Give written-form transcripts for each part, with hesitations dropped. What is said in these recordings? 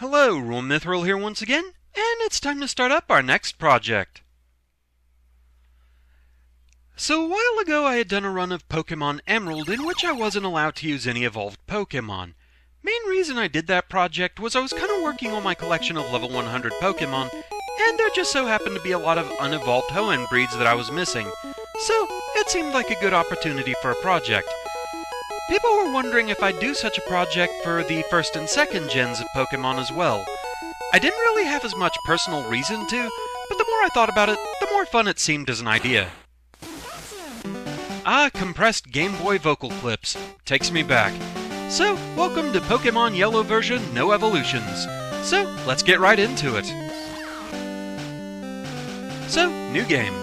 Hello, Roahm Mythril here once again, and it's time to start up our next project. So a while ago I had done a run of Pokémon Emerald in which I wasn't allowed to use any evolved Pokémon. Main reason I did that project was I was kind of working on my collection of level 100 Pokémon, and there just so happened to be a lot of unevolved Hoenn breeds that I was missing, so it seemed like a good opportunity for a project. People were wondering if I'd do such a project for the first and second gens of Pokémon as well. I didn't really have as much personal reason to, but the more I thought about it, the more fun it seemed as an idea. Compressed Game Boy vocal clips. Takes me back. So, welcome to Pokémon Yellow version, no evolutions. So, let's get right into it. So, new game.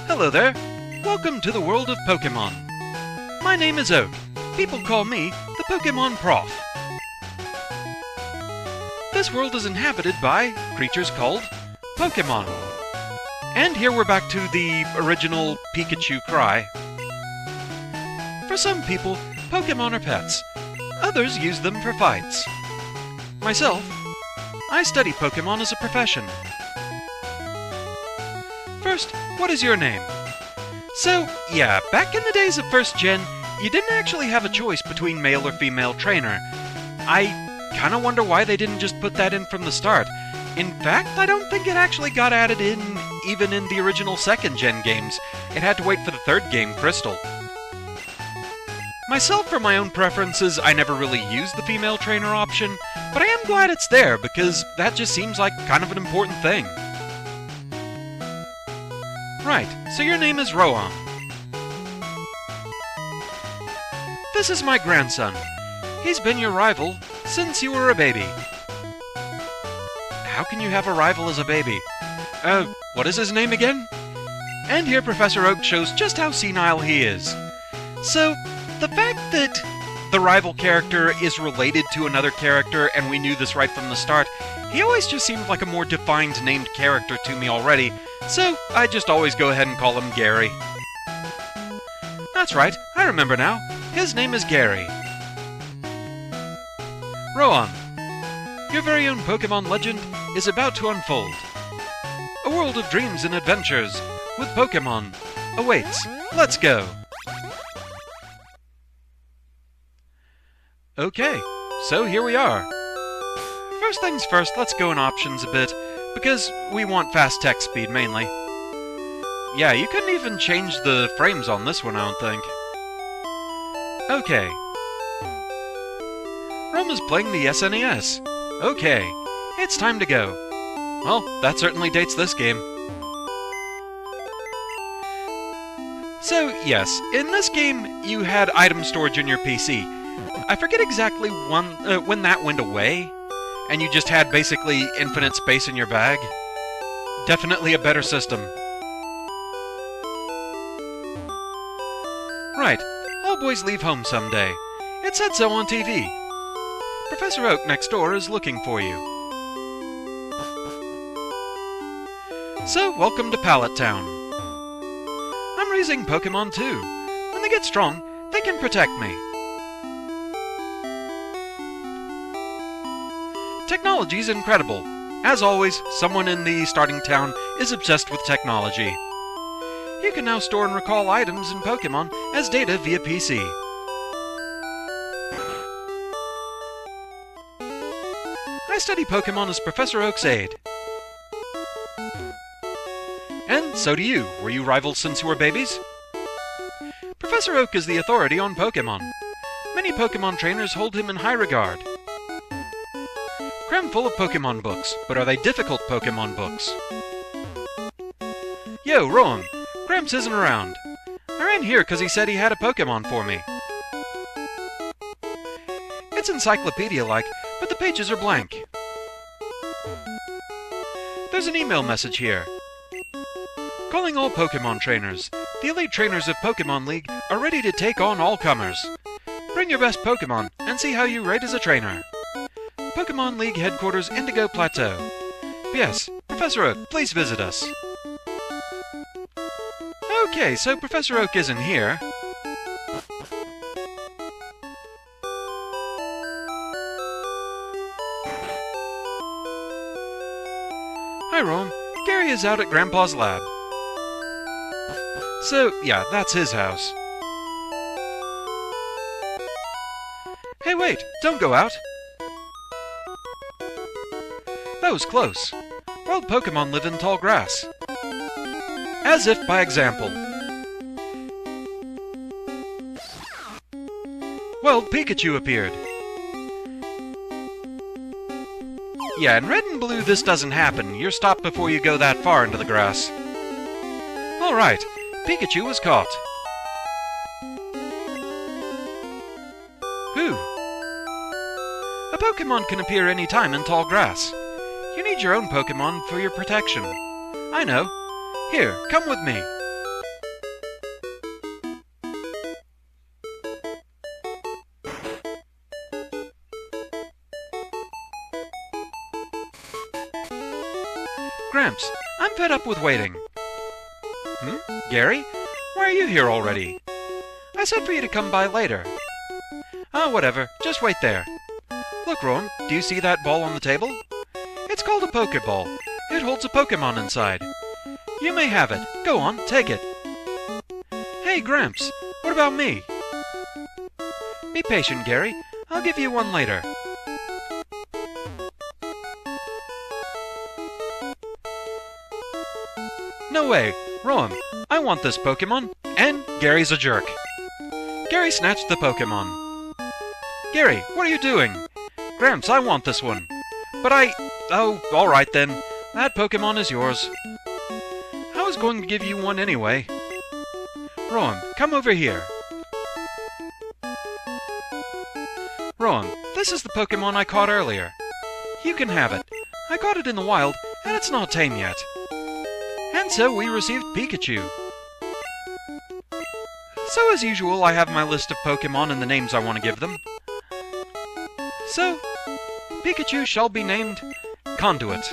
Hello there. Welcome to the world of Pokémon. My name is Oak. People call me the Pokémon Prof. This world is inhabited by creatures called Pokémon. And here we're back to the original Pikachu cry. For some people, Pokémon are pets. Others use them for fights. Myself, I study Pokémon as a profession. First, what is your name? So, yeah, back in the days of first gen, you didn't actually have a choice between male or female trainer. I kinda wonder why they didn't just put that in from the start. In fact, I don't think it actually got added in even in the original second gen games. It had to wait for the third game, Crystal. Myself, for my own preferences, I never really used the female trainer option, but I am glad it's there because that just seems like kind of an important thing. Right, so your name is Roahm. This is my grandson. He's been your rival since you were a baby. How can you have a rival as a baby? What is his name again? And here Professor Oak shows just how senile he is. So, the fact that the rival character is related to another character, and we knew this right from the start, he always just seemed like a more defined named character to me already, so I just always go ahead and call him Gary. That's right, I remember now. His name is Gary. Roahm, your very own Pokémon legend is about to unfold. A world of dreams and adventures with Pokémon awaits. Let's go! Okay, so here we are. First things first, let's go in options a bit, because we want fast text speed mainly. Yeah, you couldn't even change the frames on this one, I don't think. Okay. Roahm is playing the SNES. Okay, it's time to go. Well, that certainly dates this game. So, yes, in this game, you had item storage in your PC. I forget exactly when that went away, and you just had basically infinite space in your bag. Definitely a better system. Right, all boys leave home someday. It said so on TV. Professor Oak next door is looking for you. So, welcome to Pallet Town. I'm raising Pokémon too. When they get strong, they can protect me. Technology's incredible. As always, someone in the starting town is obsessed with technology. You can now store and recall items in Pokémon as data via PC. I study Pokémon as Professor Oak's aide. And so do you. Were you rivals since you were babies? Professor Oak is the authority on Pokémon. Many Pokémon trainers hold him in high regard. Crammed full of Pokémon books, but are they difficult Pokémon books? Yo, Roahm, Gramps isn't around. I ran here because he said he had a Pokémon for me. It's encyclopedia-like, but the pages are blank. There's an email message here. Calling all Pokémon trainers. The elite trainers of Pokémon League are ready to take on all comers. Bring your best Pokémon and see how you rate as a trainer. Pokémon League Headquarters, Indigo Plateau. P.S. Professor Oak, please visit us. Okay, so Professor Oak isn't here. Roahm. Gary is out at Grandpa's lab. So, yeah, that's his house. Hey, wait! Don't go out! That was close. Wild Pokémon live in tall grass. As if by example. Wild Pikachu appeared. Yeah, in red and blue this doesn't happen. You're stopped before you go that far into the grass. Alright, Pikachu was caught. Who? A Pokémon can appear any time in tall grass. You need your own Pokémon for your protection. I know. Here, come with me. Gramps, I'm fed up with waiting. Gary? Why are you here already? I said for you to come by later. Oh, whatever. Just wait there. Look, Roahm, do you see that ball on the table? It's called a Pokeball. It holds a Pokémon inside. You may have it. Go on, take it. Hey, Gramps, what about me? Be patient, Gary. I'll give you one later. No way! Roahm, I want this Pokémon, and Gary's a jerk. Gary snatched the Pokémon. Gary, what are you doing? Gramps, I want this one. But Oh, alright then. That Pokémon is yours. I was going to give you one anyway. Roahm, come over here. Roahm, this is the Pokémon I caught earlier. You can have it. I caught it in the wild, and it's not tame yet. And so we received Pikachu. So as usual, I have my list of Pokémon and the names I want to give them. So, Pikachu shall be named Conduit.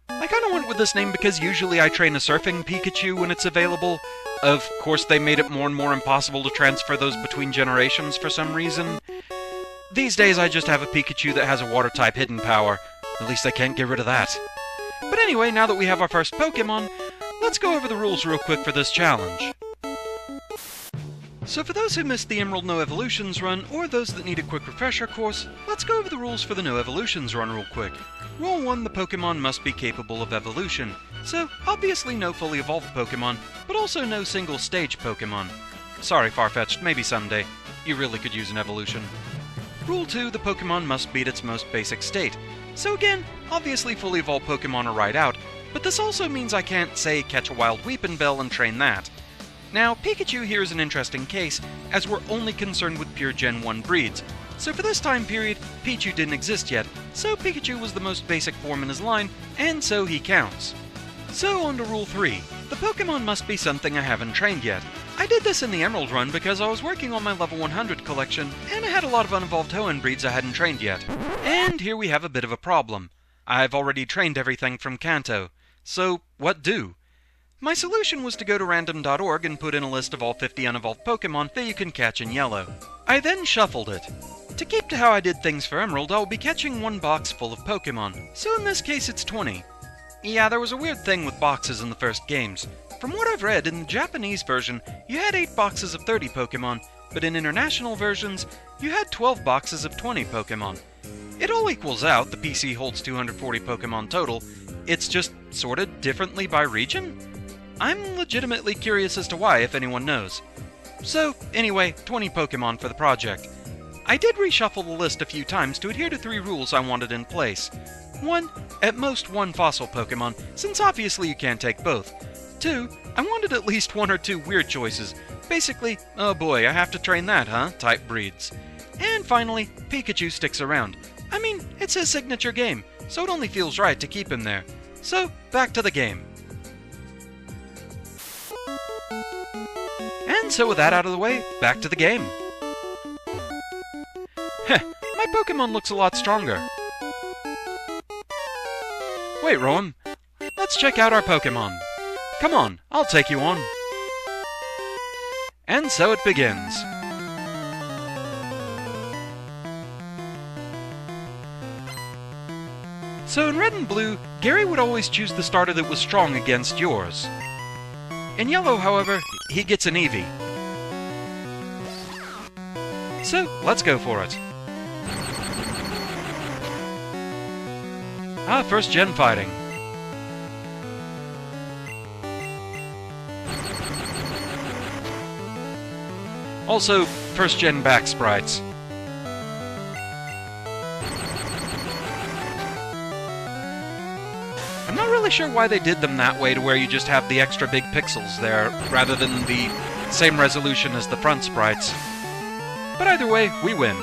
I kinda went with this name because usually I train a surfing Pikachu when it's available. Of course, they made it more and more impossible to transfer those between generations for some reason. These days I just have a Pikachu that has a water-type hidden power. At least I can't get rid of that. But anyway, now that we have our first Pokémon, let's go over the rules real quick for this challenge. So for those who missed the Emerald No Evolutions run, or those that need a quick refresher course, let's go over the rules for the No Evolutions run real quick. Rule 1, the Pokémon must be capable of evolution. So, obviously no fully evolved Pokémon, but also no single stage Pokémon. Sorry Farfetch'd, maybe someday. You really could use an evolution. Rule 2, the Pokémon must be at its most basic state. So again, obviously fully evolved Pokémon are right out, but this also means I can't, say, catch a wild Weepinbell and train that. Now, Pikachu here is an interesting case, as we're only concerned with pure Gen 1 breeds. So for this time period, Pichu didn't exist yet, so Pikachu was the most basic form in his line, and so he counts. So on to Rule 3. The Pokémon must be something I haven't trained yet. I did this in the Emerald run because I was working on my level 100 collection, and I had a lot of unevolved Hoenn breeds I hadn't trained yet. And here we have a bit of a problem. I've already trained everything from Kanto. So, what do? My solution was to go to random.org and put in a list of all 50 unevolved Pokémon that you can catch in Yellow. I then shuffled it. To keep to how I did things for Emerald, I'll be catching one box full of Pokémon. So in this case it's 20. Yeah, there was a weird thing with boxes in the first games. From what I've read, in the Japanese version, you had 8 boxes of 30 Pokémon, but in international versions, you had 12 boxes of 20 Pokémon. It all equals out, the PC holds 240 Pokémon total, it's just sorted differently by region? I'm legitimately curious as to why, if anyone knows. So, anyway, 20 Pokémon for the project. I did reshuffle the list a few times to adhere to 3 rules I wanted in place. 1, at most 1 fossil Pokémon, since obviously you can't take both. 2, I wanted at least 1 or 2 weird choices. Basically, oh boy, I have to train that, huh? Type breeds. And finally, Pikachu sticks around. I mean, it's his signature game, so it only feels right to keep him there. So, back to the game. And so with that out of the way, back to the game. Heh, my Pokémon looks a lot stronger. Wait, Roahm, let's check out our Pokémon. Come on, I'll take you on. And so it begins. So in red and blue, Gary would always choose the starter that was strong against yours. In yellow, however, he gets an Eevee. So, let's go for it. First gen fighting. Also, first gen back sprites. I'm not really sure why they did them that way, to where you just have the extra big pixels there, rather than the same resolution as the front sprites. But either way, we win.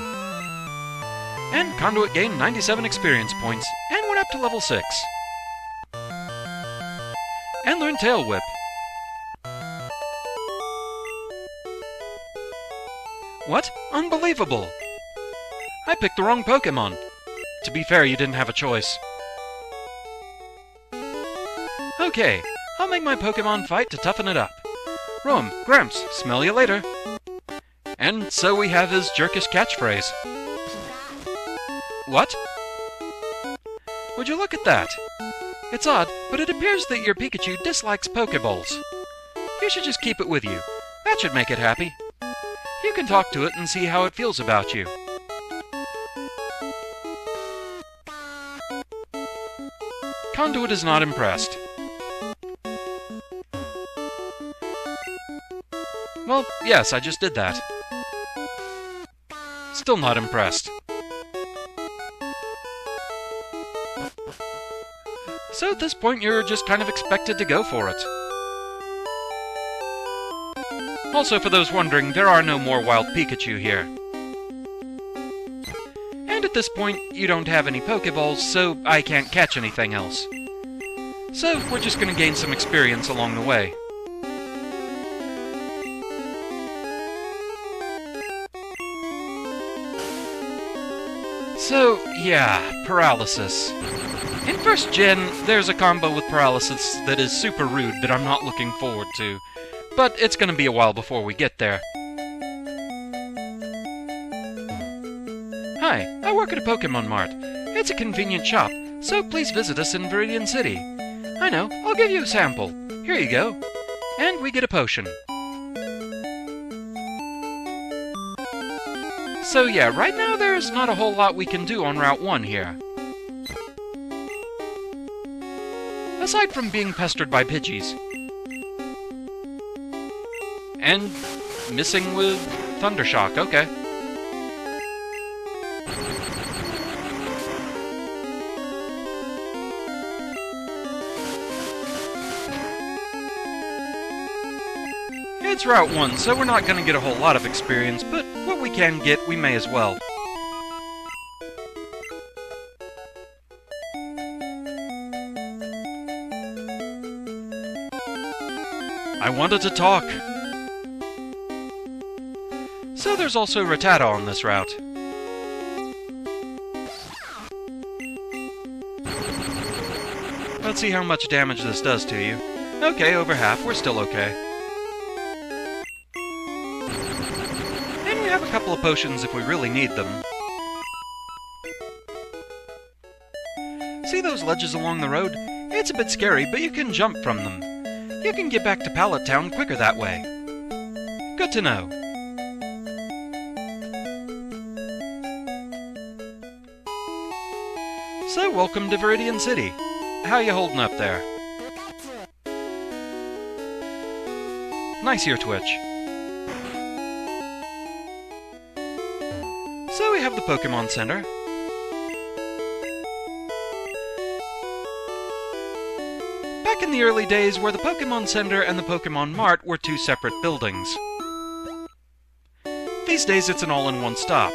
And Conduit gained 97 experience points, and went up to level 6. And learned Tail Whip. What? Unbelievable! I picked the wrong Pokémon. To be fair, you didn't have a choice. Okay, I'll make my Pokémon fight to toughen it up. Roahm, Gramps, smell you later. And so we have his jerkish catchphrase. What? Would you look at that? It's odd, but it appears that your Pikachu dislikes Pokeballs. You should just keep it with you. That should make it happy. You can talk to it and see how it feels about you. Conduit is not impressed. Well, yes, I just did that. Still not impressed. So at this point, you're just kind of expected to go for it. Also, for those wondering, there are no more wild Pikachu here. And at this point, you don't have any Pokeballs, so I can't catch anything else. So, we're just going to gain some experience along the way. So, yeah, Paralysis. In first gen, there's a combo with Paralysis that is super rude that I'm not looking forward to. But it's going to be a while before we get there. Hi, I work at a Pokémon Mart. It's a convenient shop, so please visit us in Viridian City. I know, I'll give you a sample. Here you go. And we get a potion. So yeah, right now there's not a whole lot we can do on Route 1 here. Aside from being pestered by Pidgeys. And missing with Thundershock, okay. It's Route 1, so we're not going to get a whole lot of experience, but what we can get, we may as well. I wanted to talk. So there's also Rattata on this route. Let's see how much damage this does to you. Okay, over half. We're still okay. And we have a couple of potions if we really need them. See those ledges along the road? It's a bit scary, but you can jump from them. You can get back to Pallet Town quicker that way. Good to know. So, welcome to Viridian City. How you holding up there? Nice ear twitch. So we have the Pokémon Center. Back in the early days, where the Pokémon Center and the Pokémon Mart were two separate buildings. These days it's an all-in-one stop.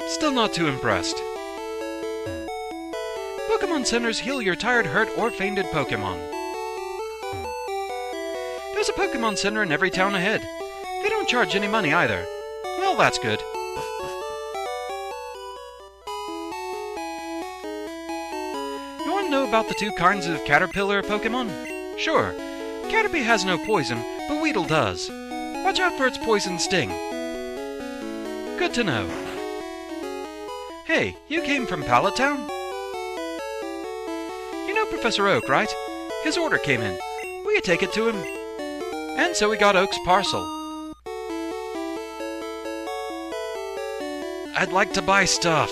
Still not too impressed. Pokémon Centers heal your tired, hurt, or fainted Pokémon. There's a Pokémon Center in every town ahead. They don't charge any money either. Well, that's good. You want to know about the two kinds of caterpillar Pokémon? Sure. Caterpie has no poison, but Weedle does. Watch out for its poison sting. Good to know. Hey, you came from Pallet Town? You know Professor Oak, right? His order came in. Will you take it to him? And so we got Oak's parcel. I'd like to buy stuff.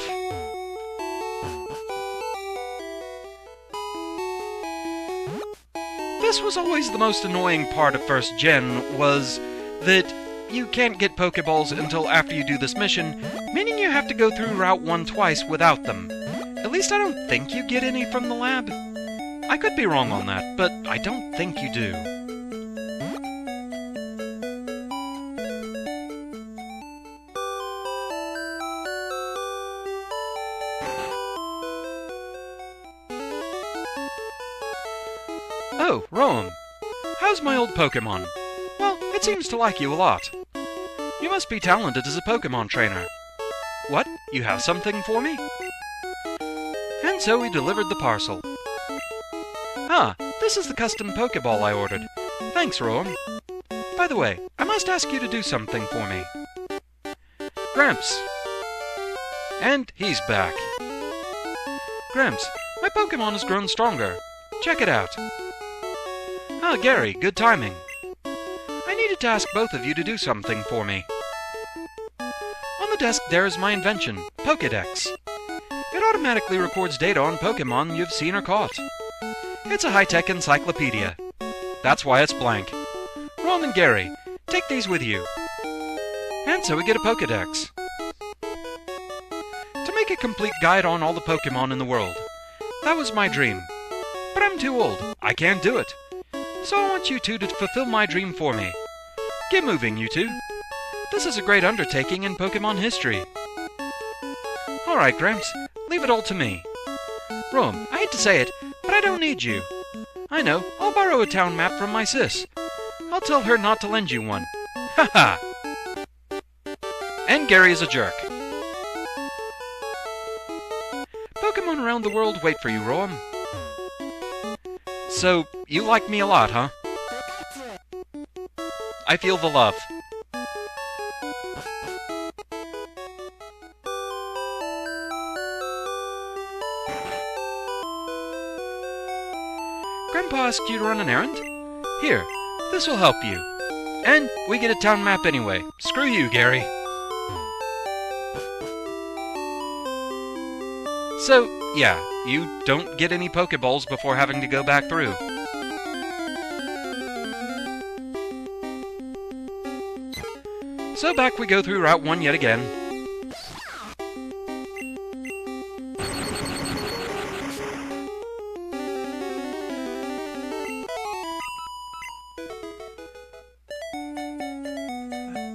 This was always the most annoying part of First Gen, was that you can't get Pokeballs until after you do this mission, meaning you have to go through Route 1 twice without them. At least I don't think you get any from the lab. I could be wrong on that, but I don't think you do. Oh, Roahm. How's my old Pokémon? Well, it seems to like you a lot. You must be talented as a Pokémon trainer. What? You have something for me? And so we delivered the parcel. Ah, this is the custom Pokeball I ordered. Thanks, Roahm. By the way, I must ask you to do something for me. Gramps. And he's back. Gramps, my Pokémon has grown stronger. Check it out. Ah, Gary, good timing. I needed to ask both of you to do something for me. On the desk there is my invention, Pokedex. It automatically records data on Pokémon you've seen or caught. It's a high-tech encyclopedia. That's why it's blank. Roahm and Gary, take these with you. And so we get a Pokedex. To make a complete guide on all the Pokémon in the world. That was my dream. But I'm too old. I can't do it. So I want you two to fulfill my dream for me. Get moving, you two. This is a great undertaking in Pokémon history. Alright, Gramps, leave it all to me. Roahm, I hate to say it, but I don't need you. I know, I'll borrow a town map from my sis. I'll tell her not to lend you one. Ha ha! And Gary is a jerk. Pokémon around the world wait for you, Roahm. So, you like me a lot, huh? I feel the love. Grandpa asked you to run an errand? Here, this will help you. And we get a town map anyway. Screw you, Gary. So, yeah, you don't get any Pokeballs before having to go back through. So back we go through Route 1 yet again.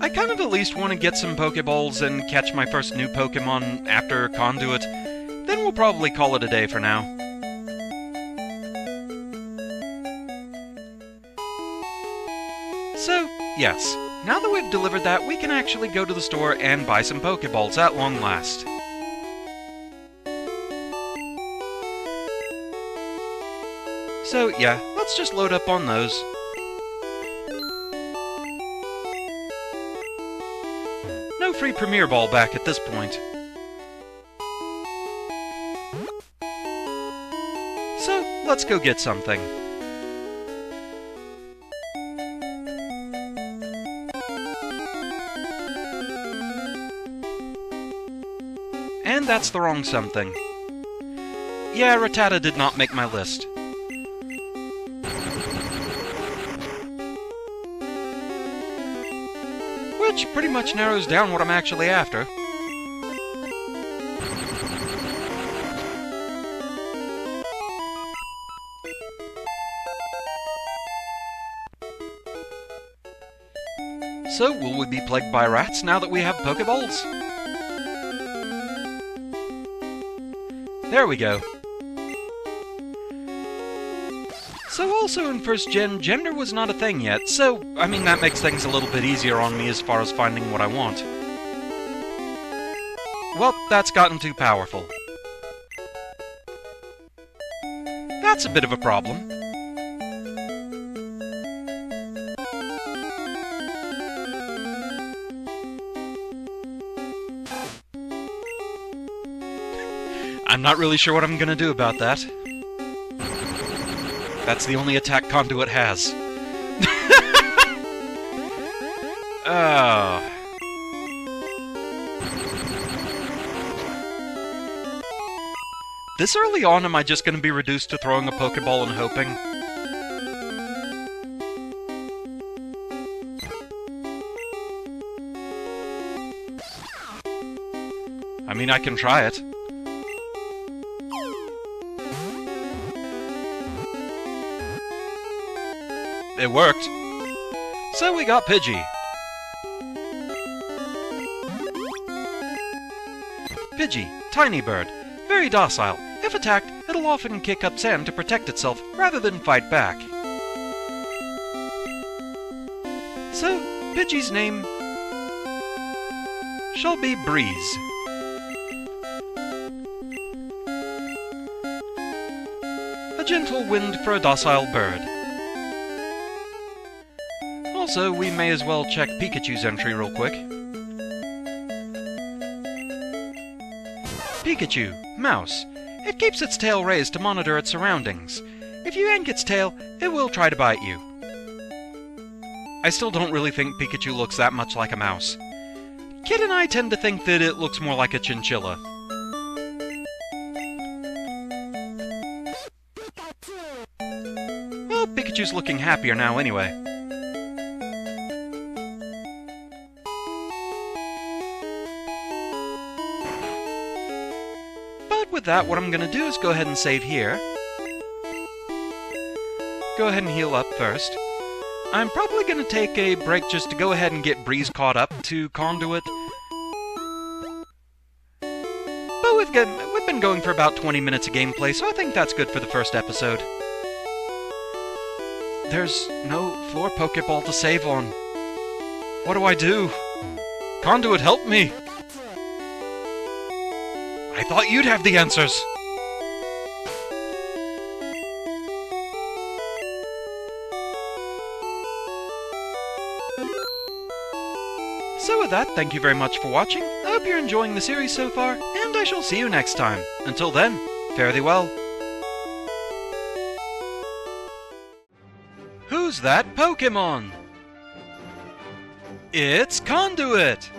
I kind of at least want to get some Pokeballs and catch my first new Pokemon after Conduit. Then we'll probably call it a day for now. So, yes, now that we've delivered that, we can actually go to the store and buy some Pokeballs at long last. So, yeah, let's just load up on those. No free Premier Ball back at this point. So, let's go get something. And that's the wrong something. Yeah, Rattata did not make my list. Which pretty much narrows down what I'm actually after. So, will we be plagued by rats now that we have Pokeballs? There we go. So also in First Gen, gender was not a thing yet, so, I mean, that makes things a little bit easier on me as far as finding what I want. Well, that's gotten too powerful. That's a bit of a problem. I'm not really sure what I'm gonna do about that. That's the only attack Conduit has. Oh. This early on, am I just gonna be reduced to throwing a Pokeball and hoping? I mean, I can try it. It worked. So we got Pidgey. Pidgey, tiny bird, very docile. If attacked, it'll often kick up sand to protect itself rather than fight back. So, Pidgey's name shall be Breeze. A gentle wind for a docile bird. Also, we may as well check Pikachu's entry real quick. Pikachu, mouse. It keeps its tail raised to monitor its surroundings. If you yank its tail, it will try to bite you. I still don't really think Pikachu looks that much like a mouse. Kid and I tend to think that it looks more like a chinchilla. Well, Pikachu's looking happier now anyway. With that, what I'm going to do is go ahead and save here. Go ahead and heal up first. I'm probably going to take a break just to go ahead and get Breeze caught up to Conduit. But we've been going for about 20 minutes of gameplay, so I think that's good for the first episode. There's no floor Pokeball to save on. What do I do? Conduit, help me! I thought you'd have the answers! So with that, thank you very much for watching. I hope you're enjoying the series so far, and I shall see you next time. Until then, fare thee well. Who's that Pokémon? It's Conduit!